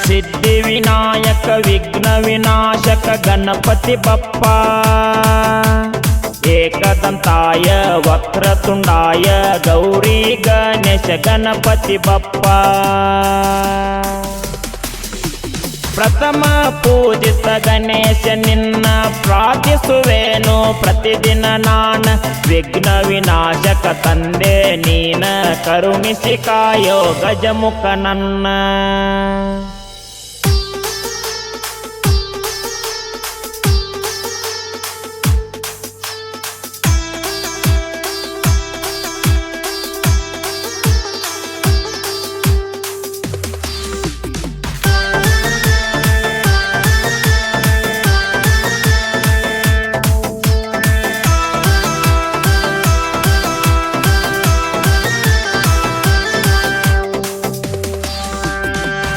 ಸಿದ್ಧಿ ವಿನಾಯಕ ವಿಘ್ನ ವಿನಾಶಕ ಗಣಪತಿ ಬಪ್ಪ ಏಕದಂತಾಯ ವಕ್ರತುಂಡಾಯ ಗೌರಿ ಗಣೇಶ ಗಣಪತಿ ಬಪ್ಪ ಪ್ರಥಮ ಪೂಜಿತ ಗಣೇಶ ನಿನ್ನ ಪ್ರಾರ್ಥಿಸುವೆನು ಪ್ರತಿದಿನ ನಾನ ವಿಘ್ನ ವಿನಾಶಕ ತಂದೆ ನೀನ ಕರುಣಿಸಿ ಕಾಯೋ ಗಜಮುಖ ನನ್ನ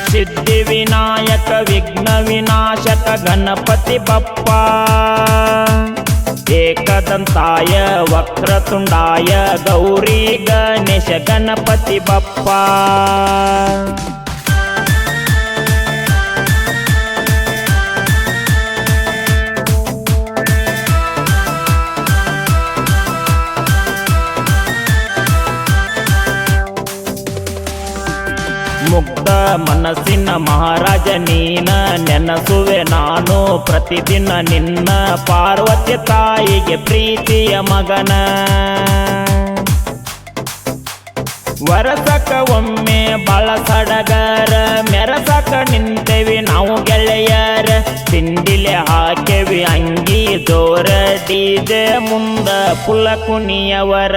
ಸಿದ್ಧಿ ವಿನಾಯಕ ವಿಘ್ನ ವಿನಾಶಕ ಗಣಪತಿ ಬಪ್ಪ ಏಕದಂತಾಯ ವಕ್ರತುಂಡಾಯ ಗೌರಿ ಗಣೇಶ ಗಣಪತಿ ಬಪ್ಪ ಮುಕ್ತ ಮನಸ್ಸಿನ ಮಹಾರಾಜ ನೀನ ನೆನಸುವೆ ನಾನು ಪ್ರತಿದಿನ ನಿನ್ನ ಪಾರ್ವತಿ ತಾಯಿಗೆ ಪ್ರೀತಿಯ ಮಗನ ವರಸಕ ಒಮ್ಮೆ ಬಳಸಡಗರ ಮೆರಸಕ ನಿಂತೆವಿ ನಾವು ಗೆಳೆಯರ ತಿಂಡಿಲೆ ಹಾಕೆವಿ ಅಂಗಿ ಜೋರ ಡಿಜೆ ಮುಂದ ಪುಲ್ಲ ಕುಣಿಯವರ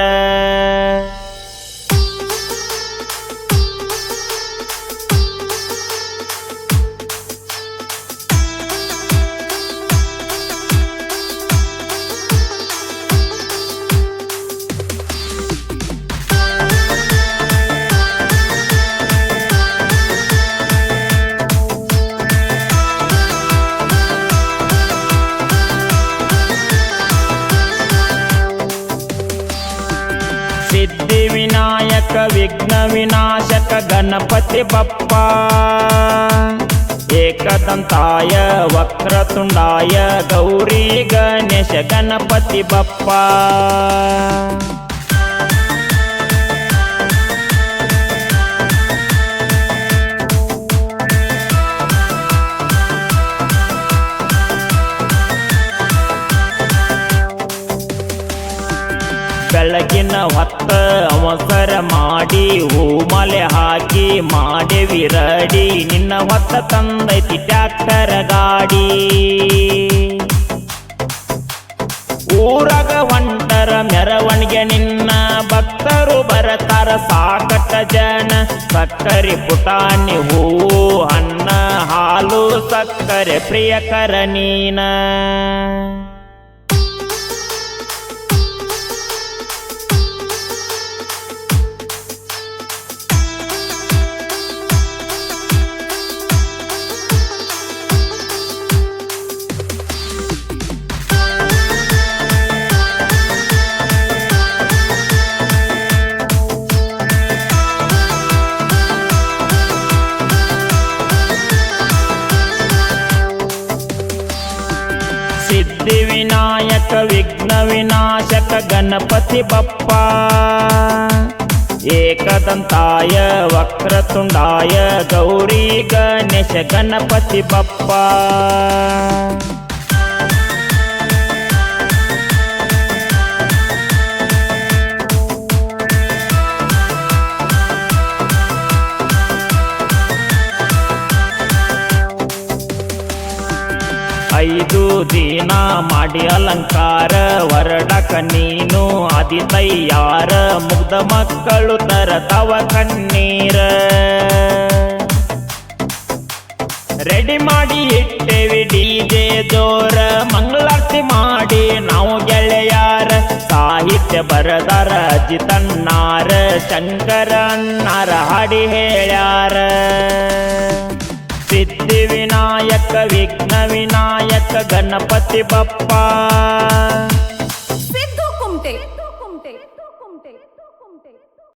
ಸಿದ್ಧಿ ವಿನಾಯಕ ವಿಘ್ನ ವಿನಾಶಕ ಗಣಪತಿ ಬಪ್ಪ ಏಕದಂತಾಯ ವಕ್ರತುಂಡಾಯ ಗೌರಿ ಗಣೇಶ ಗಣಪತಿ ಬಪ್ಪ ಬೆಳಗಿನ ಹೊತ್ತ ಅವಸರ ಮಾಡಿ ಹೂಮಲೆ ಹಾಕಿ ಮಾಡೇವಿ ರಡಿ ನಿನ್ನ ಹೊತ್ತ ತಂದೈತಿ ಟ್ರ್ಯಾಕ್ಟರ್ ಗಾಡಿ ಊರಾಗ ಹೊಂಟರ ಮೆರವಣಿಗೆ ನಿನ್ನ ಭಕ್ತರು ಬರತಾರ ಸಾಕಟ್ಟ ಜನ ಸಕ್ಕರೆ ಪುಟಾಣಿ ಹೂವು ಹಣ್ಣ ಹಾಲು ಸಕ್ಕರೆ ಪ್ರಿಯಕರ ನೀನ ಸಿದ್ಧಿ ವಿನಾಯಕ ವಿಘ್ನ ವಿನಾಶಕ ಗಣಪತಿ ಬಪ್ಪ ಏಕದಂತಾಯ ವಕ್ರತುಂಡಾಯ ಗೌರಿ ಗಣೇಶ ಗಣಪತಿ ಬಪ್ಪ ಐದು ದಿನ ಮಾಡಿ ಅಲಂಕಾರ ವರಡಕ ನೀನು ಅದಿ ತಯ್ಯಾರ ಮುಗ್ಧ ಮಕ್ಕಳು ತರತವ ಕಣ್ಣೀರ ರೆಡಿ ಮಾಡಿ ಇಟ್ಟೇವಿ ಡಿಜೆ ಜೋರ ಮಂಗಳಾರತಿ ಮಾಡಿ ನಾವು ಗೆಳೆಯಾರ ಸಾಹಿತ್ಯ ಬರದಾರ ಅಜಿತಣ್ಣಾರ ಶಂಕರಣ್ಣಾರ ಹಾಡಿ ಹೇಳ್ಯಾರ ಸಿದ್ಧಿ ವಿನಾಯಕ ವಿಘ್ನ ವಿನಾಯಕ ಗಣಪತಿ ಬಪ್ಪ